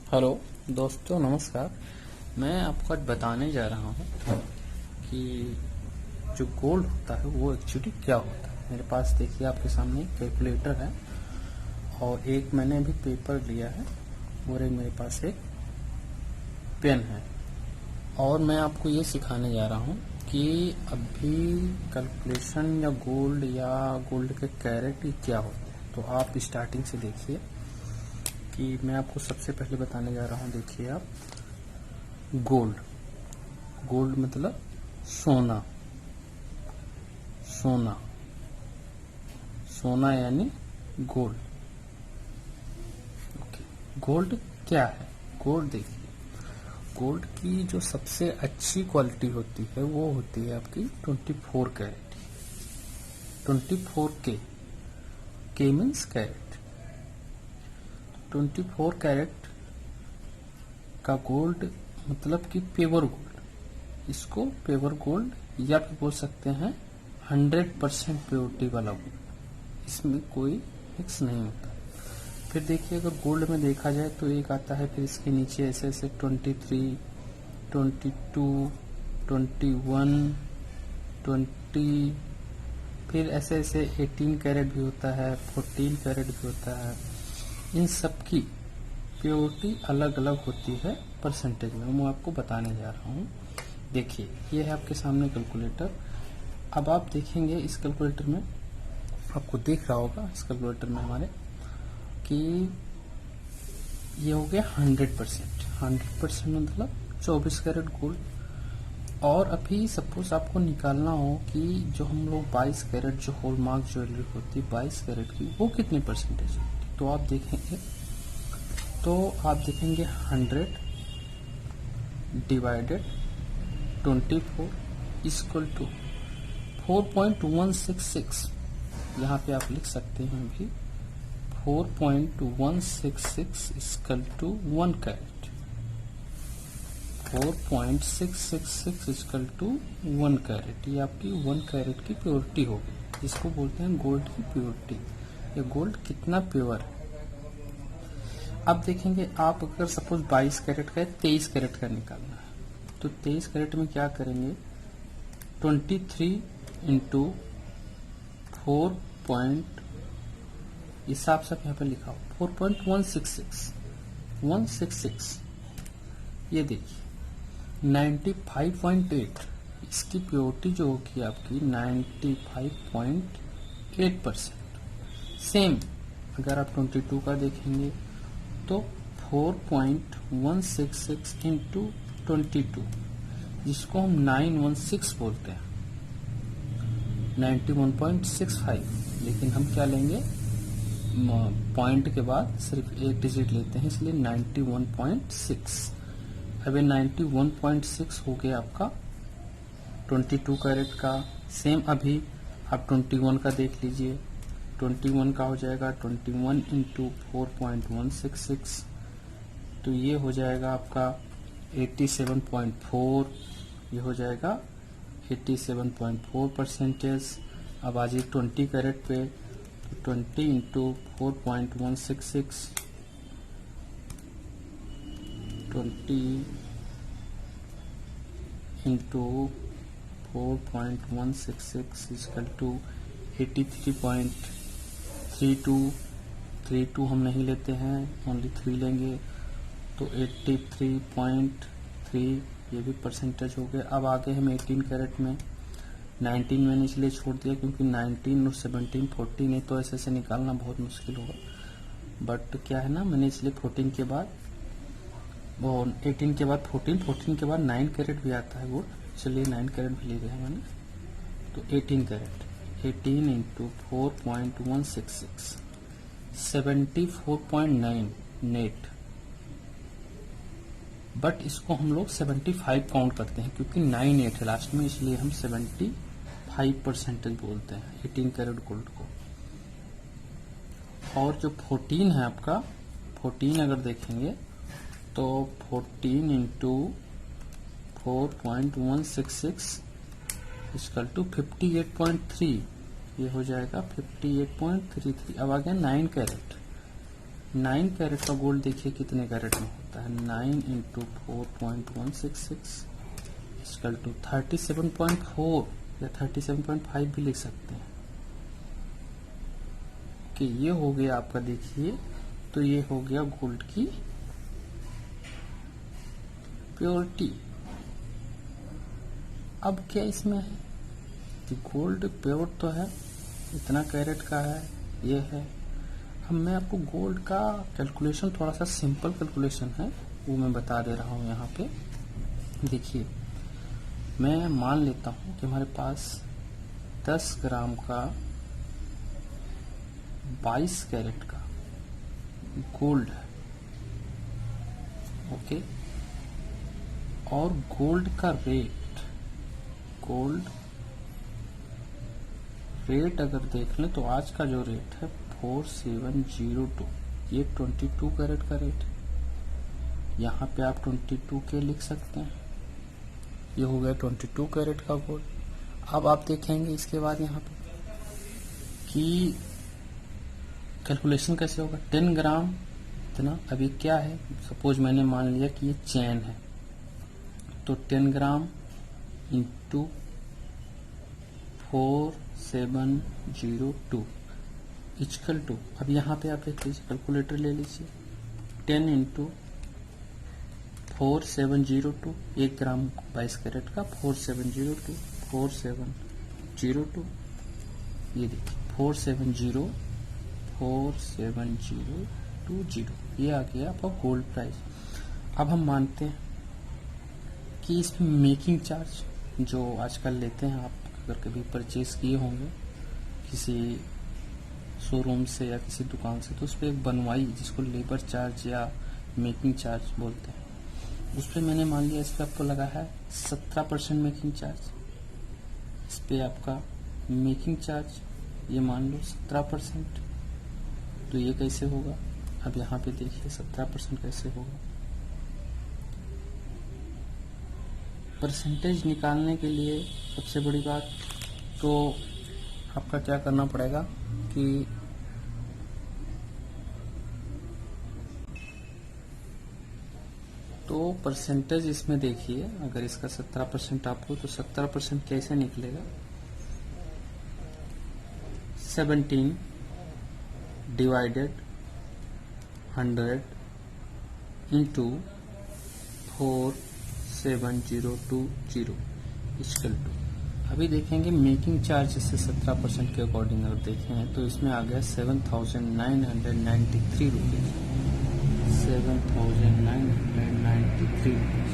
Hello दोस्तों, नमस्कार। मैं आपको आज बताने जा रहा हूँ कि जो गोल्ड होता है वो एक्चुअली क्या होता है। मेरे पास देखिए आपके सामने एक कैलकुलेटर है और एक मैंने अभी पेपर लिया है और एक मेरे पास एक पेन है और मैं आपको ये सिखाने जा रहा हूँ कि अभी कैलकुलेशन या गोल्ड के कैरेट क्या होते हैं। तो आप स्टार्टिंग से देखिए कि मैं आपको सबसे पहले बताने जा रहा हूँ। देखिए आप, गोल्ड मतलब सोना। सोना सोना यानी गोल्ड। ओके, गोल्ड क्या है? गोल्ड देखिए, गोल्ड की जो सबसे अच्छी क्वालिटी होती है वो होती है आपकी 24 कैरेट। 24 के मीन्स कैरेट। 24 कैरेट का गोल्ड मतलब कि पेवर गोल्ड। इसको पेवर गोल्ड या फिर बोल सकते हैं 100% प्योरिटी वाला गोल्ड। इसमें कोई मिक्स नहीं होता। फिर देखिए, अगर गोल्ड में देखा जाए तो एक आता है, फिर इसके नीचे ऐसे ऐसे 23, 22, 21, 20, फिर ऐसे ऐसे 18 कैरेट भी होता है, 14 कैरेट भी होता है। इन सब की प्योरिटी अलग अलग होती है परसेंटेज में। मैं आपको बताने जा रहा हूँ। देखिए, ये है आपके सामने कैलकुलेटर। अब आप देखेंगे इस कैलकुलेटर में, आपको दिख रहा होगा इस कैलकुलेटर में हमारे कि ये हो गया 100%। 100% मतलब 24 कैरेट गोल्ड। और अभी सपोज आपको निकालना हो कि जो हम लोग 22 कैरेट जो हॉलमार्क ज्वेलरी होती है 22 कैरेट की, वो कितनी परसेंटेज होती है, तो आप देखेंगे 100 डिवाइडेड 24 इक्वल टू 4.166। यहाँ पे आप लिख सकते हैं अभी 4.166 equal to 1 carat. 4.666 equal to 1 carat. ये आपकी 1 कैरेट की प्योरिटी होगी, जिसको बोलते हैं गोल्ड की प्योरिटी। ये गोल्ड कितना प्योर है। अब देखेंगे, आप अगर सपोज 22 कैरेट का है, 23 कैरेट का निकालना है, तो 23 कैरेट में क्या करेंगे, 23 इंटू 4 पॉइंट, हिसाब से यहाँ पे लिखा हो 4.166 ये देखिए 95.8। इसकी प्योरिटी जो होगी आपकी 95.8%। सेम अगर आप 22 का देखेंगे तो 4.166 इंटू 22, जिसको हम 916 बोलते हैं, 91.65। लेकिन हम क्या लेंगे, पॉइंट के बाद सिर्फ एक डिजिट लेते हैं, इसलिए 91.6। अब ये 91.6 हो गया आपका 22 कैरेट का। सेम अभी आप 21 का देख लीजिए। 21 का हो जाएगा 21 इंटू 4.166, तो ये हो जाएगा आपका 87.4। ये हो जाएगा 87.4 परसेंटेज। अब आ जाइए 20 कैरेट पे, तो 20 इंटू 4.166, 20 इंटू 4.166 इक्वल टू 83.32 हम नहीं लेते हैं, ओनली 3 लेंगे, तो 83.3 ये भी परसेंटेज हो गए। अब आगे हम 18 कैरेट में 19 मैंने इसलिए छोड़ दिया क्योंकि 19 और 17 14 है, तो ऐसे निकालना बहुत मुश्किल होगा। बट क्या है ना, मैंने इसलिए 14 के बाद वो 18 के बाद 14 के बाद 9 कैरेट भी आता है वो, इसलिए 9 कैरेट भी ले लिया है मैंने। तो 18 कैरेट, 18 इंटू 4.166, 74.9 नेट। बट इसको हम लोग 75 काउंट करते हैं क्योंकि 98 है लास्ट में, इसलिए हम 75% बोलते हैं 18 कैरेट गोल्ड को। और जो 14 है आपका, 14 अगर देखेंगे तो 14 इंटू 4.166 इक्वल टू 58.3, ये हो जाएगा 58.33। अब आ गया 9 कैरेट। 9 कैरेट का गोल्ड देखिए कितने कैरेट में होता है, 9 इंटू 4.166 इक्वल टू 37.4 या 37.5 भी लिख सकते हैं कि ये हो गया आपका। देखिए तो ये हो गया गोल्ड की प्योरिटी। अब क्या इसमें है कि गोल्ड प्योर तो है, इतना कैरेट का है, ये है। अब मैं आपको गोल्ड का कैलकुलेशन, थोड़ा सा सिंपल कैलकुलेशन है, वो मैं बता दे रहा हूँ यहाँ पे। देखिए मैं मान लेता हूँ कि हमारे पास 10 ग्राम का 22 कैरेट का गोल्ड है, ओके। और गोल्ड का रेट अगर देख लें तो आज का जो रेट है 4702, ये 22 कैरेट का रेट है। यहाँ पे आप 22 के लिख सकते हैं, ये हो गया 22 कैरेट का गोल्ड। अब आप देखेंगे इसके बाद यहाँ पे कि कैलकुलेशन कैसे होगा। 10 ग्राम इतना, अभी क्या है, सपोज मैंने मान लिया कि ये चैन है, तो 10 ग्राम इंटू 4702 इक्वल टू, अब यहाँ पे आप देख लीजिए, कैलकुलेटर ले लीजिए, 10 इंटू 4702, 1 ग्राम 22 कैरेट का 4702, ये देखिए 47020, ये आ गया आपका गोल्ड प्राइस। अब हम मानते हैं कि इसमें मेकिंग चार्ज जो आजकल लेते हैं, आप अगर कभी परचेज किए होंगे किसी शोरूम से या किसी दुकान से, तो उस पर एक बनवाई जिसको लेबर चार्ज या मेकिंग चार्ज बोलते हैं, उस पर मैंने मान लिया इस पर आपको लगा है 17% मेकिंग चार्ज। इस पर आपका मेकिंग चार्ज ये मान लो 17%, तो ये कैसे होगा। अब यहाँ पे देखिए 17% कैसे होगा। परसेंटेज निकालने के लिए सबसे बड़ी बात तो आपका क्या करना पड़ेगा कि तो परसेंटेज इसमें देखिए, अगर इसका 17% आपको, तो 17% कैसे निकलेगा। 17 डिवाइडेड 100 इंटू 47020 इक्वल टू, अभी देखेंगे मेकिंग चार्ज इससे 17% के अकॉर्डिंग अगर देखें तो इसमें आ गया 7,993 रुपीज, 7,993 रुपीज।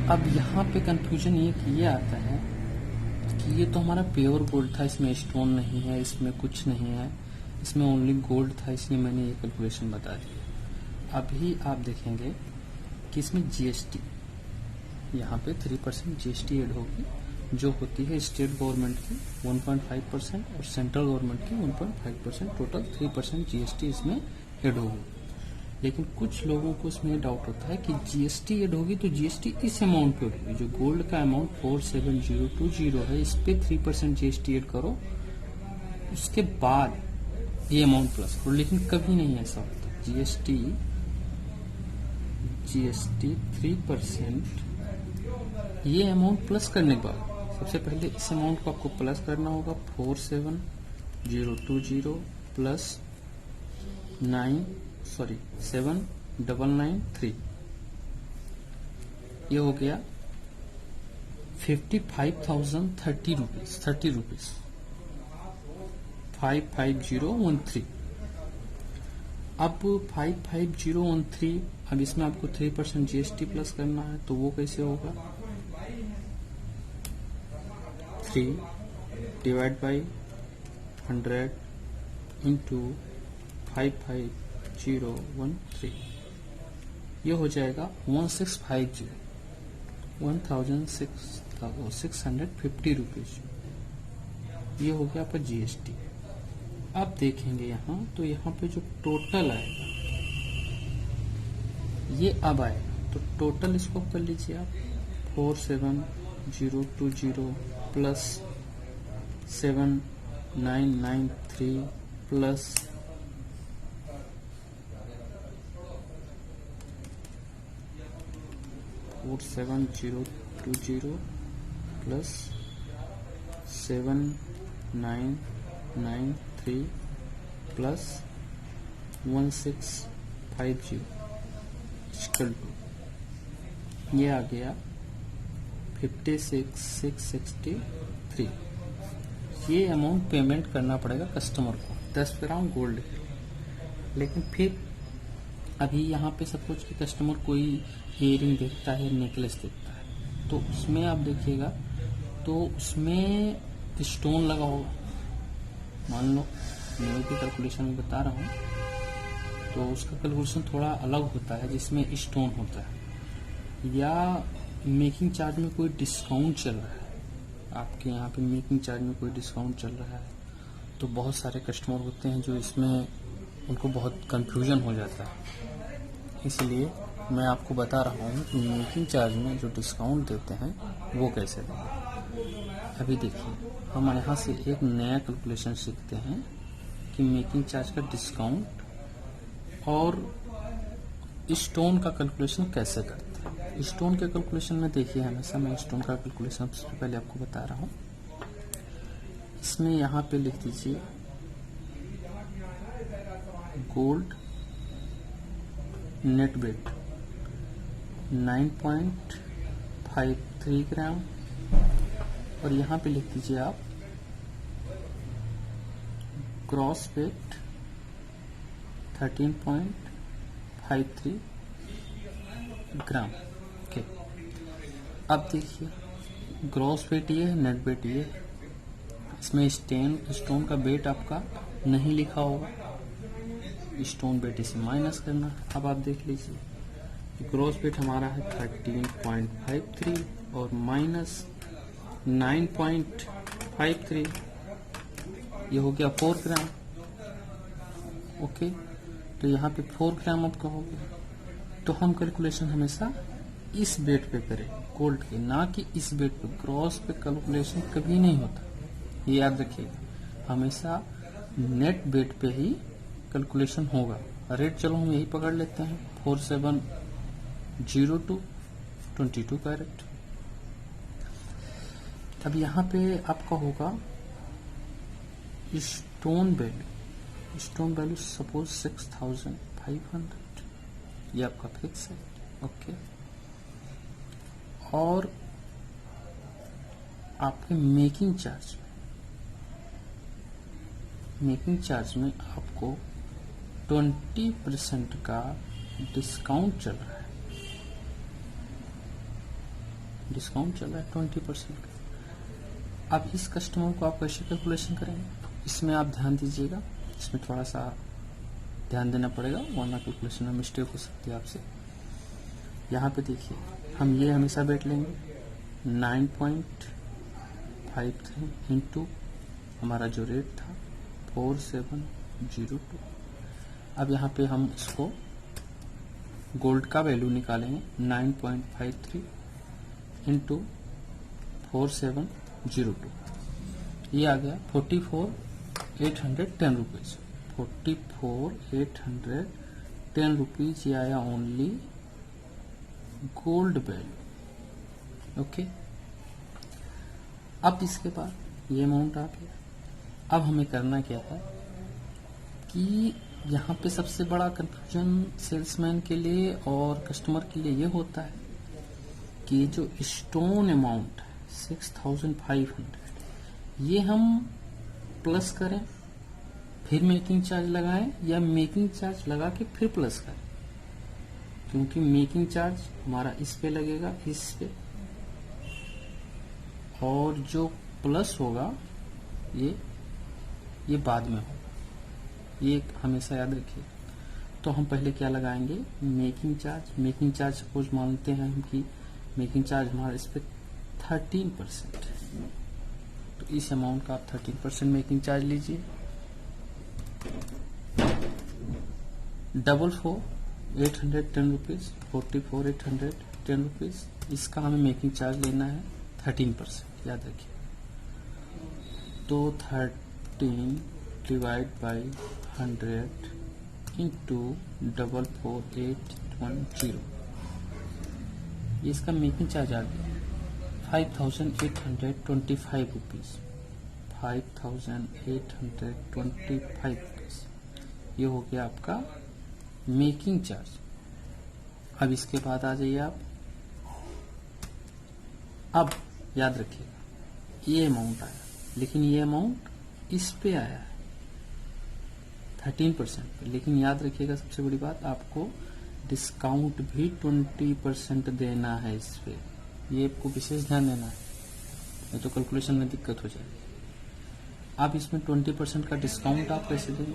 अब यहाँ पे कंफ्यूजन ये आता है कि ये तो हमारा प्योर गोल्ड था, इसमें स्टोन नहीं है, इसमें कुछ नहीं है, इसमें ओनली गोल्ड था, इसलिए मैंने ये कैलकुलेशन बता दी। अभी आप देखेंगे कि इसमें जीएसटी, यहाँ पे 3% जीएसटी ऐड होगी, जो होती है स्टेट गवर्नमेंट की 1.5% और सेंट्रल गवर्नमेंट की 1.5%, टोटल 3% जीएसटी इसमें ऐड होगी। लेकिन कुछ लोगों को इसमें डाउट होता है कि जीएसटी ऐड होगी तो जीएसटी इस अमाउंट पे होगी, जो गोल्ड का अमाउंट 47020 है, इस पे 3% जीएसटी ऐड करो, उसके बाद ये अमाउंट प्लस करो। लेकिन कभी नहीं ऐसा होता, जीएसटी 3% ये अमाउंट प्लस करने के बाद सबसे पहले इस अमाउंट को आपको प्लस करना होगा, 47020 प्लस 7993, ये हो गया 55,030 रुपीज, 55013। अब 55013, अब इसमें आपको 3% जीएसटी प्लस करना है, तो वो कैसे होगा, 3 डिवाइड बाई 100 इंटू 55013, ये हो जाएगा 1650 रुपीज, ये हो गया आपका जीएसटी। अब देखेंगे यहाँ, तो यहाँ पे जो टोटल आएगा ये अब आएगा, तो टोटल इसको कर लीजिए आप, 47020 plus 7993 plus 47,020 plus 7,993 plus 1,650 equal to ये आ गया 56,663। ये अमाउंट पेमेंट करना पड़ेगा कस्टमर को 10 ग्राम गोल्ड के। लेकिन फिर अभी यहाँ पे सपोज कि कस्टमर कोई इयरिंग देखता है, नेकलेस देखता है, तो उसमें आप देखिएगा तो उसमें स्टोन लगा होगा। मान लो मैं की कैलकुलेशन में बता रहा हूँ, तो उसका कैलकुलेशन थोड़ा अलग होता है जिसमें स्टोन होता है, या मेकिंग चार्ज में कोई डिस्काउंट चल रहा है, आपके यहाँ पे मेकिंग चार्ज में कोई डिस्काउंट चल रहा है, तो बहुत सारे कस्टमर होते हैं जो इसमें उनको बहुत कंफ्यूजन हो जाता है। इसलिए मैं आपको बता रहा हूँ कि मेकिंग चार्ज में जो डिस्काउंट देते हैं वो कैसे देंगे। अभी देखिए हम यहाँ से एक नया कैलकुलेशन सीखते हैं कि मेकिंग चार्ज का डिस्काउंट और स्टोन का कैलकुलेशन कैसे करते हैं। स्टोन के कैलकुलेशन में देखिए हमेशा मैं स्टोन का कैलकुलेशन सबसे पहले आपको बता रहा हूँ। इसमें यहाँ पे लिख दीजिए गोल्ड नेट वेट 9.53 ग्राम, और यहाँ पे लिख दीजिए आप ग्रॉस वेट 13.53 ग्राम। ओके, अब देखिए ग्रॉस वेट ये है, नेट वेट ये है। इसमें स्टोन का वेट आपका नहीं लिखा होगा, स्टोन वेट इसे माइनस करना। अब आप देख लीजिए ग्रॉस वेट हमारा है 13.53 और माइनस 9.53, ये हो गया 4 ग्राम। ओके, तो यहाँ पे 4 ग्राम आपका हो गया। तो हम कैलकुलेशन हमेशा इस वेट पे करें गोल्ड के, ना कि इस वेट पे। ग्रॉस पे कैलकुलेशन कभी नहीं होता, ये याद रखिएगा। हमेशा नेट वेट पे ही कैलकुलेशन होगा। रेट चलो हम यही पकड़ लेते हैं 4702 22 कैरेट। अब यहाँ पे आपका होगा स्टोन वैल्यू सपोज 6500, ये आपका फिक्स है। ओके, और आपके मेकिंग चार्ज में आपको 20% का डिस्काउंट चल रहा है। 20% का। अब इस कस्टमर को आप कैसे कैलकुलेशन करेंगे, इसमें आप ध्यान दीजिएगा। इसमें थोड़ा सा ध्यान देना पड़ेगा, वरना कैलकुलेशन में मिस्टेक हो सकती है आपसे। यहाँ पे देखिए हम ये हमेशा बैठ लेंगे 9.53 इंटू हमारा जो रेट था 4702। अब यहाँ पे हम इसको गोल्ड का वैल्यू निकालेंगे 9.53 इंटू 4702, ये आ गया 44,810 रुपीज। 44,810 रुपीज ये आया ओनली गोल्ड वैल्यू। ओके, अब इसके बाद ये अमाउंट आ गया। अब हमें करना क्या है कि यहाँ पे सबसे बड़ा कंफ्यूजन सेल्समैन के लिए और कस्टमर के लिए ये होता है कि जो स्टोन अमाउंट है 6500, ये हम प्लस करें फिर मेकिंग चार्ज लगाएं, या मेकिंग चार्ज लगा के फिर प्लस करें। क्योंकि मेकिंग चार्ज हमारा इस पे लगेगा, इस पे, और जो प्लस होगा ये बाद में होगा, ये हमेशा याद रखिए। तो हम पहले क्या लगाएंगे, मेकिंग चार्ज सपोज मानते हैं हम कि मेकिंग चार्ज हमारा इस पे 13%, तो इस अमाउंट का आप 13% मेकिंग चार्ज लीजिए। 44,810 रुपीज, 44,810 रुपीज, इसका हमें मेकिंग चार्ज लेना है 13%, याद रखिए। तो 13 डिवाइड बाई 100 इंटू 44,810, ये इसका मेकिंग चार्ज आ गया 5,825 रुपीज, 5,825 रुपीज। ये हो गया आपका मेकिंग चार्ज। अब इसके बाद आ जाइए आप, अब याद रखिएगा ये अमाउंट आया, लेकिन ये अमाउंट इस पे आया है 13% पे, लेकिन याद रखिएगा सबसे बड़ी बात, आपको डिस्काउंट भी 20% देना है इस पे, ये आपको विशेष ध्यान देना है, नहीं तो कैलकुलेशन में दिक्कत हो जाएगी। आप इसमें 20% का डिस्काउंट आप कैसे देंगे?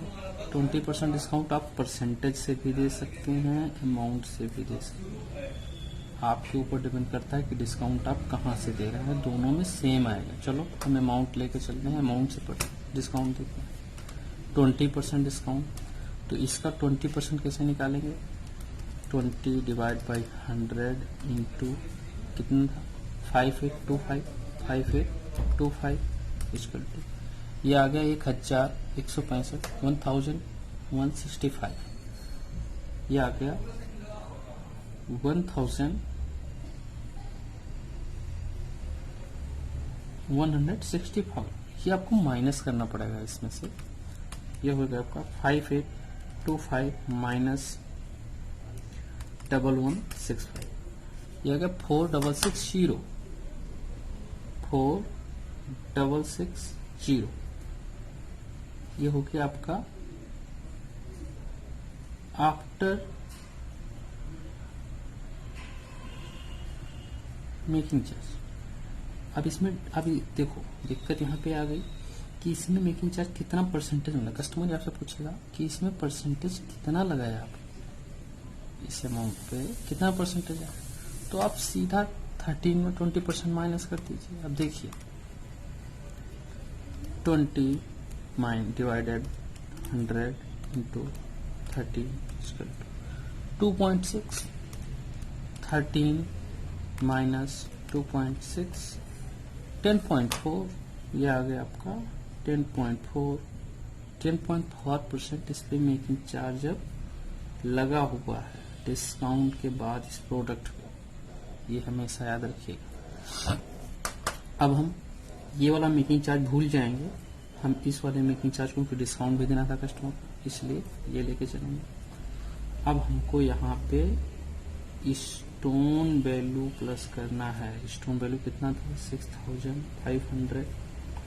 20% डिस्काउंट आप परसेंटेज से भी दे सकते हैं, अमाउंट से भी दे सकते हैं, आपके ऊपर डिपेंड करता है कि डिस्काउंट आप कहाँ से दे रहे हैं, दोनों में सेम आएगा। चलो हम अमाउंट लेके चलते हैं, अमाउंट से पर डिस्काउंट देखते हैं। 20% डिस्काउंट, तो इसका 20% कैसे निकालेंगे? 20 डिवाइड बाई 100 इंटू कितना था? 5825, 5825 इक्वल टू ये आ गया 1165, 1165, ये आ गया 1165। ये आपको माइनस करना पड़ेगा इसमें से, ये हो गया आपका 5825 माइनस 1165, ये आ गया 4660, 4660, ये हो गया आपका आफ्टर मेकिंग चार्ज। अब इसमें अभी देखो दिक्कत यहाँ पे आ गई कि इसमें मेकिंग चार्ज कितना परसेंटेज मिला। कस्टमर आपसे पूछेगा कि इसमें परसेंटेज कितना लगाया आप, इस अमाउंट पे कितना परसेंटेज है, तो आप सीधा 13 में 20% माइनस कर दीजिए। अब देखिए 20 डिवाइडेड 100 इंटू 30 2.6, 13 माइनस 2.6 10.4, ये आ गया आपका 10.4% इस पे मेकिंग चार्ज अब लगा हुआ है डिस्काउंट के बाद इस प्रोडक्ट पे, ये हमेशा याद रखिएगा। अब हम ये वाला मेकिंग चार्ज भूल जाएंगे, हम इस वाले मेकिंग चार्ज को डिस्काउंट भी देना था कस्टमर को, इसलिए ये लेके चलेंगे। अब हमको यहाँ पे स्टोन वैल्यू प्लस करना है। स्टोन वैल्यू कितना था? 6500।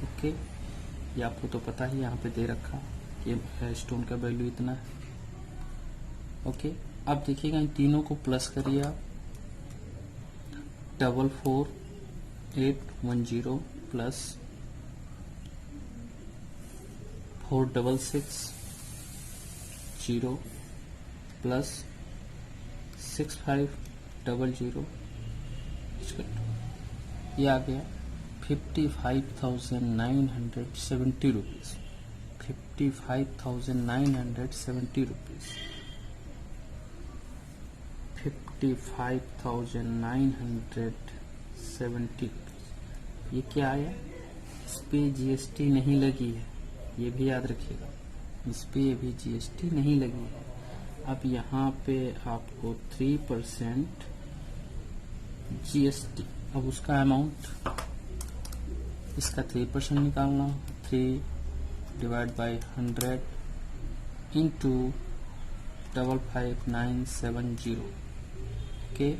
ओके, ये आपको तो पता ही यहाँ पे दे रखा कि स्टोन का वैल्यू इतना है। ओके, अब देखिएगा इन तीनों को प्लस करिए आप, 44810 प्लस 4660 प्लस 6500, ये आ गया 55,970 रुपीज, 55,970 रुपीज, 55,970। ये क्या आया? इस पे जीएसटी नहीं लगी है, ये भी याद रखिएगा, इस पे अभी जीएसटी नहीं लगी है। अब यहाँ पे आपको 3% जीएसटी, अब उसका अमाउंट, इसका 3% निकालना, 3 डिवाइड बाई 100 इंटू 55970। ओके,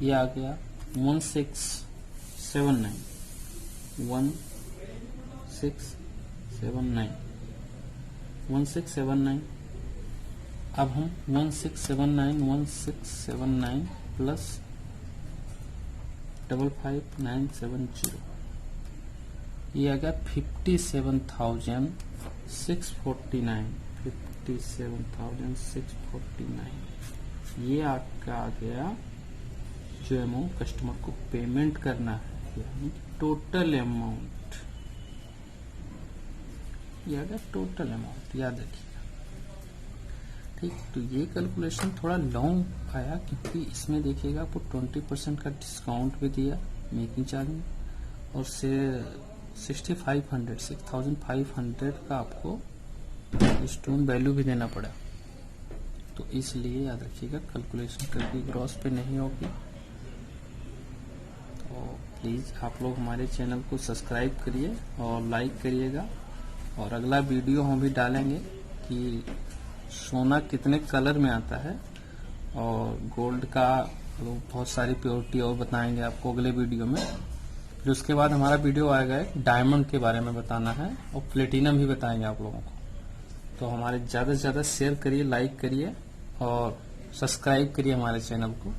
ये आ गया 1679, 1679। अब हम 1679 प्लस 55970, ये आ गया 57,649, 57,649। ये आपका आ गया जो अमाउंट कस्टमर को पेमेंट करना है, यानी टोटल अमाउंट, ये आ गया टोटल अमाउंट, याद रखिएगा। ठीक, तो ये कैलकुलेशन थोड़ा लॉन्ग आया क्योंकि इसमें देखिएगा आपको 20% का डिस्काउंट भी दिया मेकिंग चार्ज में, और से 6500 का आपको स्टोन वैल्यू भी देना पड़ा। तो इसलिए याद रखिएगा कैलकुलेशन कभी ग्रॉस पे नहीं होगी, प्लीज़ आप लोग हमारे चैनल को सब्सक्राइब करिए और लाइक करिएगा। और अगला वीडियो हम भी डालेंगे कि सोना कितने कलर में आता है और गोल्ड का बहुत सारी प्योरिटी और बताएंगे आपको अगले वीडियो में। फिर उसके बाद हमारा वीडियो आएगा एक डायमंड के बारे में बताना है और प्लेटिनम भी बताएंगे आप लोगों को। तो हमारे ज़्यादा से ज़्यादा शेयर करिए, लाइक करिए और सब्सक्राइब करिए हमारे चैनल को।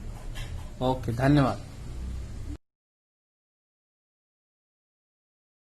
ओके, धन्यवाद।